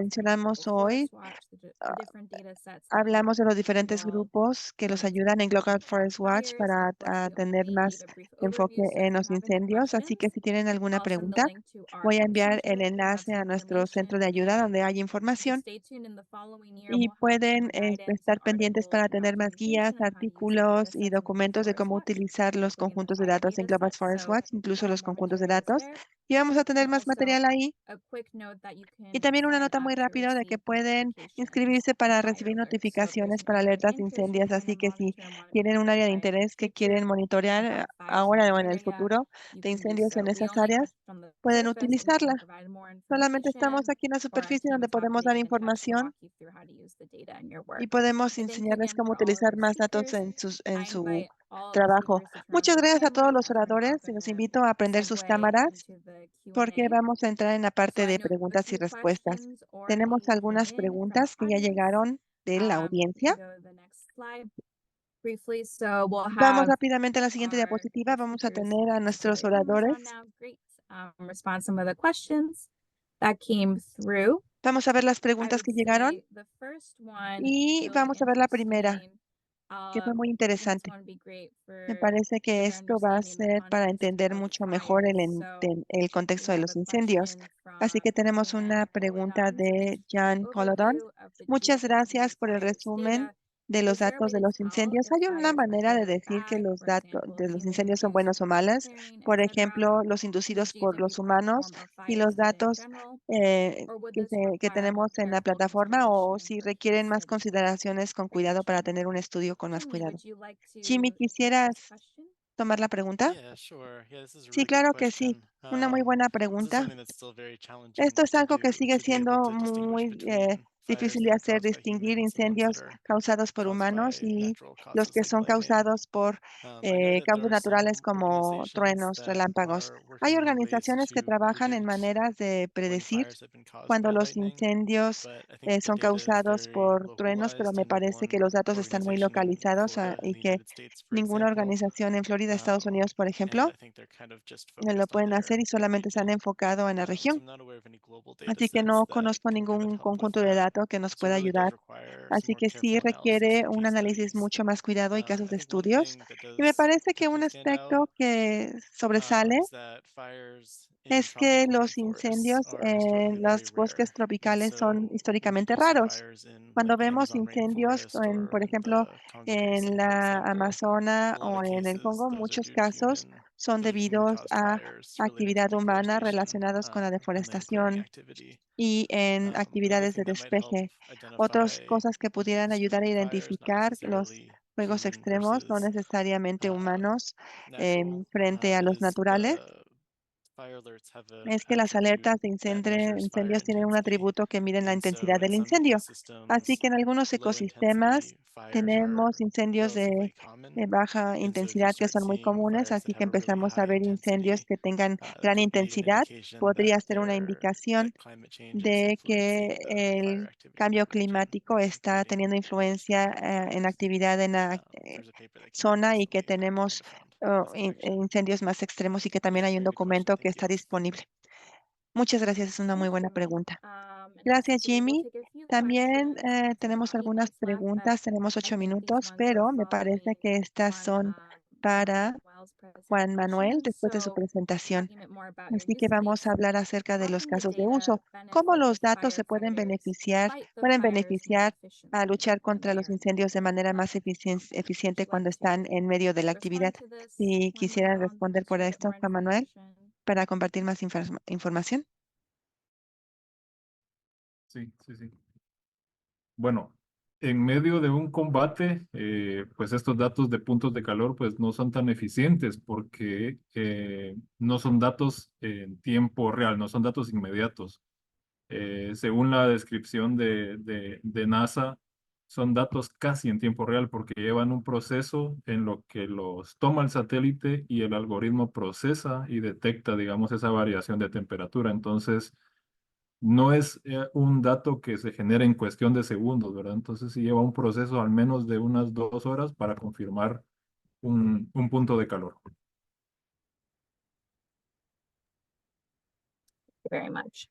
mencionamos hoy,
Watch, the
ah,
different data sets that
hablamos de los diferentes
involve
grupos que los
monitoring
ayudan en Global Forest Watch
fires.
para
Of course, we
tener
only need
más
a brief
enfoque
overview, so if
en
you
los
have any
incendios. Así que
questions,
si tienen alguna
I'll send the
pregunta,
link to our
voy a
help
enviar el
center. We have
enlace a
some
nuestro centro de
information,
ayuda
and
donde hay
just
información
stay tuned. In the following year,
y
we'll have
pueden
more guidance,
estar pendientes para
articles about
tener más guías,
communication and how to use the data
artículos y
sets in
documentos de
Forest
cómo
Watch,
utilizar los
including the
conjuntos de
fire
datos en
data
Global
sets.
Forest
So
Watch, incluso
we'll
los
have more
conjuntos de
materials
datos.
there.
Y vamos a tener
And
más
also
material ahí.
a quick note that you
Y
can
también una
sign
nota
up
muy
to
rápido de que
receive
pueden
notifications
inscribirse para
on
recibir notificaciones para alertas de incendios, así que si tienen un área de interés que quieren monitorear ahora o en el futuro de incendios en esas áreas, pueden utilizarla. Solamente estamos aquí en la superficie donde podemos dar información y podemos enseñarles cómo utilizar más datos en su trabajo. Muchas gracias a todos los oradores y los invito a prender sus cámaras porque vamos a entrar en la parte de preguntas y respuestas. Tenemos algunas preguntas que ya llegaron de la audiencia. Vamos rápidamente a la siguiente diapositiva. Vamos a tener a nuestros oradores. Vamos a ver las preguntas que llegaron y vamos a ver la primera, que fue muy interesante. Me parece que esto va a ser para entender mucho mejor el contexto de los incendios. Así que tenemos una pregunta de Jan Colodon. Muchas gracias por el resumen de los datos de los incendios. ¿Hay una manera de decir que los datos de los incendios son buenos o malos? Por ejemplo, los inducidos por los humanos y los datos que tenemos en la plataforma, o si requieren más consideraciones con cuidado para tener un estudio con más cuidado. Jimmy, ¿quisieras tomar la pregunta?
Yeah, sure. Yeah, this is a
Sí,
really good
claro que sí.
question.
Una muy buena
This is
pregunta.
something that's still very challenging
Esto es
to
algo que
do,
sigue
to be able
siendo
to distinguish
muy
between fires
difícil de
that are
hacer,
caused by
distinguir
humans and ones that
incendios
are
causados por
caused
humanos
by
y
natural
los
causes
que
like
son
lightning.
causados por
I know that there
causas
are
naturales
some
como
organizations
truenos,
that
relámpagos.
are
Hay
working on ways
organizaciones que
to
trabajan en
predict
maneras de
when
predecir
fires have been caused
cuando
by
los
lightning,
incendios
but I think the
son
data is
causados
very
por truenos, pero
localized,
me
and
parece que
one
los datos están muy
organization in
localizados
Florida, in
y
the
que
United States, for
ninguna
example,
organización en Florida, Estados Unidos, por
and
ejemplo,
I think they're kind of just
lo
focused on
pueden hacer
their
y solamente se han
region.
enfocado en la
So
región.
I'm not aware of any global data
Así que
sets
no
that
conozco
can kind of
ningún
help with
conjunto de
that.
datos que nos
So it
pueda
really does
ayudar.
require some
Así
more
que sí
careful analysis
requiere
and
un
case
análisis
studies.
mucho más cuidado y casos
I
de
think one
estudios.
thing that
Y me
does
parece que un
particularly stand out
aspecto que sobresale
is that fires in
es que
tropical
los
rainforests
incendios
are historically
en
very
los bosques
rare. And
tropicales son
so when
históricamente
people see
raros.
fires in
Cuando
like the
vemos
Amazon
incendios,
rainforest
por
or
ejemplo,
the Congo
en
Basin, for
la
example,
Amazona
a lot
o
of
en el
cases
Congo,
those are
muchos
due to
casos son
human
debidos
caused
a
fires related to
actividad humana
deforestation
relacionados con la
and land clearing
deforestación
activity.
y en
Another
actividades de
thing that might help
despeje. Otras
identify
cosas que pudieran ayudar a
fires, not
identificar los
necessarily
fuegos
human
extremos, no
versus
necesariamente humanos,
natural,
frente a los
is
naturales,
fire alerts have an
es que las
attribute
alertas de
that measures fire
incendios tienen un
intensity.
atributo que miden la
And so
intensidad
in
del
some
incendio. Así
ecosystems,
que en algunos
low
ecosistemas
intensity fires are
tenemos incendios
relatively common.
de baja
And so if you
intensidad que
start
son muy
seeing
comunes,
fires that
así que
have a really
empezamos a
high
ver incendios
intensity,
que tengan
that
gran
could be an
intensidad.
indication
Podría ser una
that
indicación
climate change is
de que
influencing the fire
el
activity in
cambio
the region,
climático está
including
teniendo influencia
forest
en
wildfires.
actividad en la
There's a paper that came out
zona y que
recently that kind
tenemos
of found this connection.
incendios más extremos y que también
Yeah,
hay un
very good question.
documento que
Thank you.
está disponible. Muchas gracias, es una muy buena pregunta. Gracias,
Next, we will
Jimmy.
take a few
También
questions.
tenemos
8
algunas
minutes left, but
preguntas, tenemos
I
8
think these
minutos,
ones are
pero me parece
following
que estas
on
son para
Manuel's
Juan Manuel
presentation.
después de su
So
presentación.
talking a bit more about your
Así que
use
vamos a
case,
hablar acerca de
how
los
can the
casos de
data
uso, cómo
benefit the
los datos se
firefighters fight the
pueden
fires more
beneficiar a
efficiently
luchar
when
contra
they
los
are in
incendios de manera
the
más
field? Would
eficiente
you like
cuando están
to
en medio de la actividad.
respond to this,
Si quisieran
Manuel,
responder por
share a bit
esto,
more
Juan Manuel,
information?
para compartir más información.
Sí, sí, sí. Bueno, en medio de un combate, pues estos datos de puntos de calor pues no son tan eficientes porque no son datos en tiempo real, no son datos inmediatos. Según la descripción de NASA, son datos casi en tiempo real porque llevan un proceso en lo que los toma el satélite y el algoritmo procesa y detecta, digamos, esa variación de temperatura. Entonces, no es un dato que se genera en cuestión de segundos, ¿verdad? Entonces sí lleva un proceso al menos de unas 2 horas para confirmar un punto de calor.
Very much.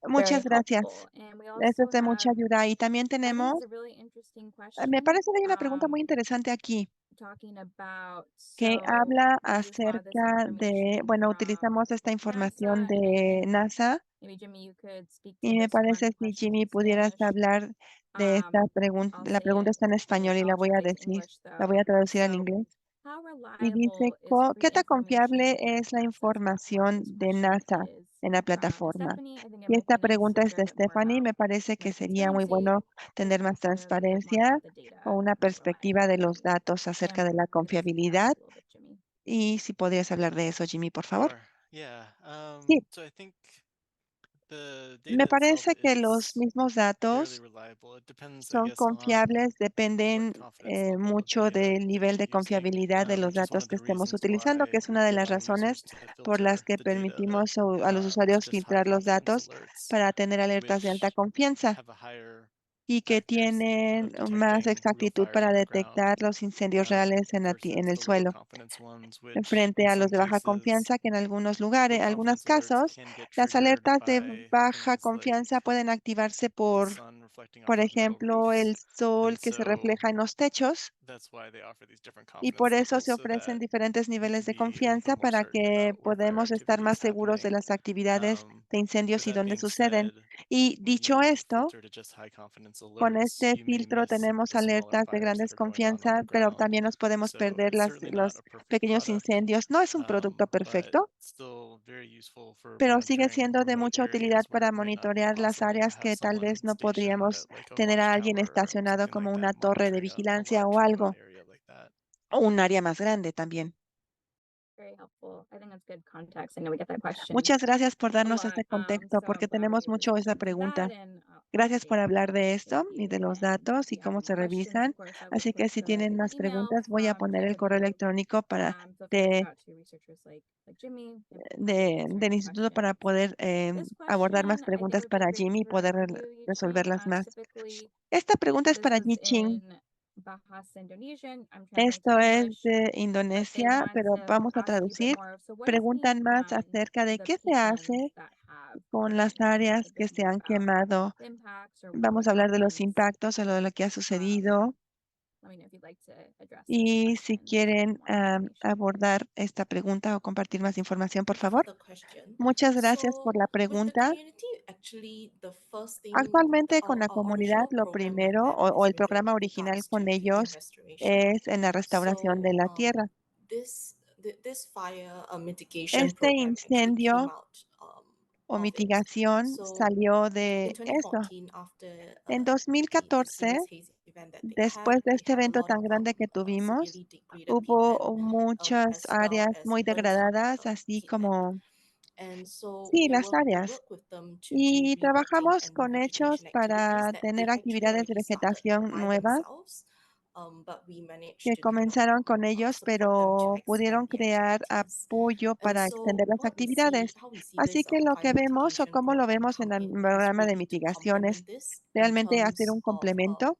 Muchas
Very
gracias.
helpful. And we
Eso
also
es de mucha
have,
ayuda. Y también
I think
tenemos,
it's a really interesting
me
question,
parece que hay una pregunta muy interesante aquí
talking about,
que
so
habla
we use a lot of this
acerca de,
information
bueno,
from
utilizamos esta información
NASA, and I
de
think
NASA
maybe Jimmy, you could speak to
y me
this one
parece si
question
Jimmy
in
pudieras
Spanish.
hablar de esta pregunta.
I'll
La
say
pregunta
it
está en
and
español y la
I'll
voy a
translate to
decir,
English
la voy a
though.
traducir al
So,
inglés.
how
Y dice,
reliable is free
¿qué tan confiable
information
es la
NASA provides,
información
this
de
question
NASA?
is.
en la plataforma.
Stephanie, I think it
Y
might
esta
be nice to
pregunta es
hear
de
a bit more
Stephanie. Me
about
parece que sería muy
transparency
bueno tener más
or if you have more
transparencia
about the
o
data
una perspectiva de los datos acerca de la
I guess ask
confiabilidad.
a little bit, Jimmy.
Y si podrías hablar de eso, Jimmy, por favor.
Sure. Yeah.
Sí,
So I think the
me
data itself
parece que los
is
mismos
fairly
datos
reliable. It depends, I
son
guess, on
confiables,
what
dependen
confidence level of the
mucho
data
del nivel de
you're using,
confiabilidad de los
which is one
datos
of
que
the
estemos
reasons
utilizando, que
why
es una de
we
las
allow
razones
users to
por las
filter
que
the data
permitimos a los
to
usuarios
just high
filtrar los
confidence
datos
alerts,
para tener alertas de alta
which
confianza
have a higher
y que
accuracy
tienen
of
más
detecting real
exactitud
fires
para
underground
detectar los incendios reales en
versus
el
the lower
suelo,
confidence ones, which
frente
in
a los
some
de baja
cases,
confianza, que en algunos lugares,
low
en algunos
confidence alerts
casos,
can get
las
triggered
alertas de
by
baja
things like
confianza pueden activarse
the sun reflecting
por
off of metal
ejemplo,
roofs.
el sol
And
que se
so
refleja en los techos.
that's why they offer these different
Y por
confidence
eso
levels
se
so
ofrecen
that
diferentes
you
niveles
can
de
be a little
confianza
bit more
para
certain
que
about where fire
podamos estar
activity is
más seguros de
happening.
las actividades de incendios
With
y
that
dónde
being
suceden.
said,
Y
when
dicho
you
esto,
filter to just high confidence
con
alerts,
este
you may
filtro
miss
tenemos
the smaller
alertas de
fires
gran
that are going on
desconfianza, pero
underground.
también nos podemos
So
perder
it's certainly not
los
a perfect
pequeños
product,
incendios. No es un producto
but
perfecto,
still very useful for
pero sigue
monitoring
siendo de
remote
mucha utilidad
areas where
para
it might not be
monitorear las
possible to
áreas
have
que tal
someone
vez no
stationed at
podríamos
like a
tener a alguien
watchtower or
estacionado
something
como
like
una
that,
torre de
monitoring a
vigilancia o
large remote
algo,
area like that.
o un área más grande también.
Very helpful. I think that's good context. I know we get that question
Muchas gracias por
a
darnos
lot.
este contexto,
So
porque
I'm glad we
tenemos
were able to
mucho esa
speak to
pregunta.
that and
Gracias por
data
hablar de
itself.
esto
Thank
y
you.
de los
And if
datos y
you have
cómo
any
se
more questions,
revisan.
of course, I will
Así que
put
si tienen
the
más
email
preguntas, voy a
from
poner el correo
DFW.
electrónico para
So feel to reach
de,
out to researchers like Jimmy if you have any
del
concerns or
instituto para
questions.
poder
This
abordar más
question, I think it
preguntas
would be
para
great to
Jimmy y
hear
poder
from you, Yiching,
resolverlas más.
specifically.
Esta pregunta es
This
para
was
Yi Ching.
in Bahasa Indonesian. I'm translating
Esto
to
es
English,
de
but they
Indonesia,
want
pero
to
vamos a
ask you a bit
traducir.
more. So what is being
Preguntan más
done
acerca
to
de
the
qué se
peatlands
hace
that have
con las
burned? Can you talk
áreas
a
que
bit
se
more
han
about
quemado.
the impacts or
Vamos
what
a hablar de los
happens?
impactos o de lo que ha sucedido.
Let me know if you'd like to address those
Y si
questions with
quieren
more information.
abordar esta pregunta o compartir más información, por
Thank you for
favor.
the question.
Muchas gracias
So,
por la
with the
pregunta.
community, actually, the first thing,
Actualmente con la
our
comunidad,
original
lo
program with
primero
them
o
is
el
with
programa original
regards to
con
peatland
ellos
restoration.
es en la restauración de
So,
la tierra.
this fire mitigation
Este
program actually came
incendio
out
o
of it.
mitigación
So,
salió
in
de eso.
2014, after
En
the
2014,
serious haze event that
después de
they
este
had a
evento
lot
tan
of
grande que tuvimos,
severely degraded peatland,
hubo muchas
as well
áreas
as
muy
mostly
degradadas, así
peatland.
como,
And so
sí, las
we
áreas.
work with them to do
Y
rebutting
trabajamos
and
con
revegetation
ellos
activities
para
that
tener
they actually
actividades de
already started
vegetación
by
nuevas
themselves. But we managed
que
to kind of
comenzaron con ellos,
support them to
pero
extend
pudieron
the
crear
activities.
apoyo
And
para
so
extender las actividades.
how we see
Así
this
que lo que
climate
vemos o
mitigation
cómo lo
program
vemos en
come
el
in is
programa de
really to
mitigación es
complement this in
realmente hacer
terms
un
of
complemento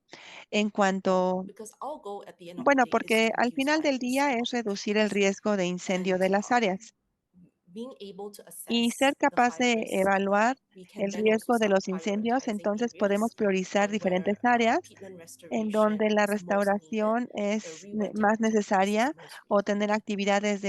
en cuanto,
because our goal at the end of the
bueno,
day is
porque
to
al
reduce
final
fire
del
risk
día
of
es
the
reducir el
peatlands.
riesgo de incendio
And
de las áreas
being able to
y
assess
ser
the
capaz
fire
de
risk,
evaluar
we can
el
then also
riesgo de
start
los incendios,
prioritizing
entonces
areas
podemos priorizar diferentes
where
áreas
peatland
en
restoration
donde la
is most needed,
restauración
the
es
rewetting
más
activities is
necesaria
most
o tener
needed.
actividades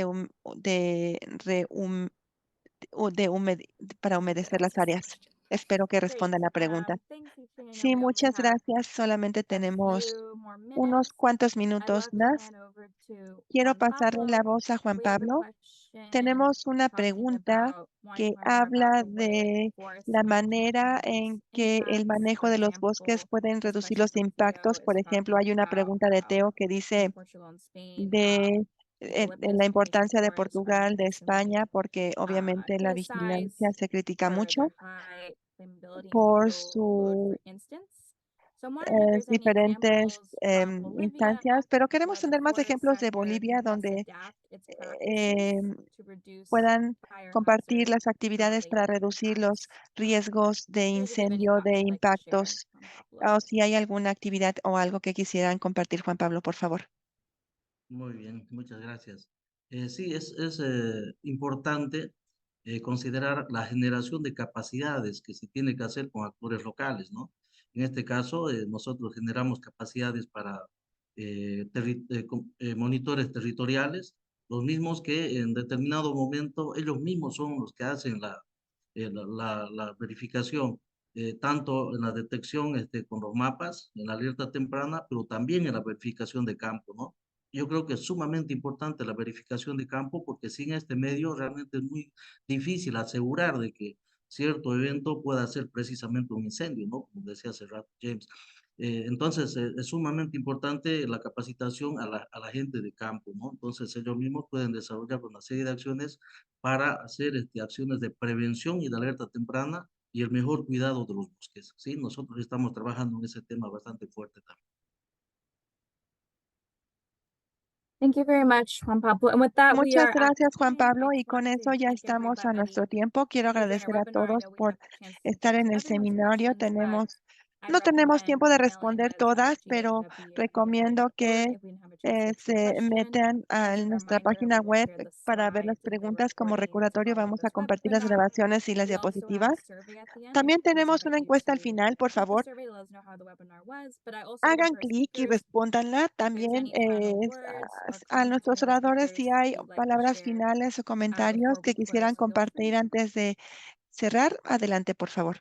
para
I hope that
humedecer las
answers the
áreas.
question.
Espero que
Great.
responda la pregunta.
Thanks, Yiching. I know
Sí,
we only
muchas
have
gracias. Solamente
a
tenemos
few more minutes.
unos cuantos
I'd
minutos
love to
más.
hand over to
Quiero
Juan
pasarle la
Pablo.
voz a Juan
We have a
Pablo.
question
Tenemos una
talking
pregunta
about wanting
que
to learn more about
habla
the way
de
forests
la
might
manera
reduce
en que el
impacts.
manejo
For
de los bosques
example,
pueden
this
reducir
question
los
from Theo
impactos. Por
is
ejemplo,
talking
hay una
about
pregunta de
how
Teo que
in
dice
Portugal and Spain,
de en
eucalyptus
la
plantation
importancia de
forests are
Portugal, de
increasingly
España, porque obviamente la
criticized
vigilancia se critica
for
mucho
their high flammability and
por
fuel load,
sus
for instance. So I'm wondering if there's any
diferentes
examples from Bolivia
instancias, pero queremos
where the
tener más
forest
ejemplos de
sector
Bolivia
can best
donde
adapt its practices
em,
to reduce
puedan
fire
compartir
hazard
las actividades para
related
reducir los
impacts.
riesgos de
Curious if you have any
incendio, de
thoughts you'd like to share,
impactos,
Juan Pablo.
o si hay alguna actividad o algo que quisieran compartir, Juan Pablo, por favor.
Muy bien, muchas gracias. Sí, es importante considerar la generación de capacidades que se tiene que hacer con actores locales, ¿no? En este caso, nosotros generamos capacidades para monitores territoriales, los mismos que en determinado momento ellos mismos son los que hacen la verificación, tanto en la detección con los mapas, en la alerta temprana, pero también en la verificación de campo, ¿no? yo creo que es sumamente importante la verificación de campo porque sin este medio realmente es muy difícil asegurar de que cierto evento pueda ser precisamente un incendio, ¿no? Como decía hace rato James. Entonces, es sumamente importante la capacitación a la gente de campo, ¿no? Entonces, ellos mismos pueden desarrollar una serie de acciones para hacer acciones de prevención y de alerta temprana y el mejor cuidado de los bosques, ¿sí? Nosotros estamos trabajando en ese tema bastante fuerte también.
Thank you very much, Juan Pablo. And with that, we
Muchas
are at
gracias, Juan
time.
Pablo,
I
y
just want
con
to
eso ya
thank
estamos a
everybody
nuestro tiempo. Quiero
who was in
agradecer
our
a
webinar. I
todos
know we
por
have a chance to
estar
get
en
to
el
everyone's
seminario.
questions, but
No
I'd
tenemos tiempo de
recommend
responder
emailing us
todas,
to get
pero
the PDF
recomiendo que
if we didn't have a chance to get to your
se
question.
metan a
As a
nuestra
reminder,
página
we will
web
share the
para ver las
slides and the
preguntas. Como
recording to
recordatorio
follow
vamos a
this
compartir las
webinar.
grabaciones y las
We also have a
diapositivas.
survey at the end.
También
Please
tenemos una
invite you
encuesta al
to
final, por
complete the
favor.
survey to let us know how the webinar was, but I also
Hagan
want for our
clic y
speakers,
respóndanla.
if there's
También
any final words or
a
comments
nuestros
from our
oradores si
speakers
hay
you'd like to
palabras
share
finales o comentarios
before
que
we
quisieran
close, feel free.
compartir antes de cerrar. Adelante, por favor.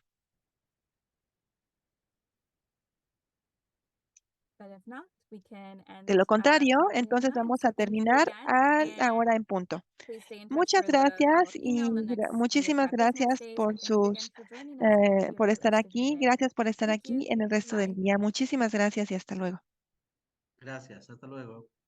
But if not, we can end
De lo contrario,
our
entonces
webinar.
vamos
So
a
thank you
terminar
again,
a la
and
hora en punto.
please stay in touch
Muchas
for the
gracias
follow-up email
y
and the next
muchísimas
IASAC Business
gracias
Days.
por
And thank you again
sus
for joining us. I hope you have a
por
great
estar
rest of your
aquí.
day.
Gracias por estar
Thank you.
aquí en el resto del
Bye.
día. Muchísimas gracias y hasta luego.
Gracias, hasta luego.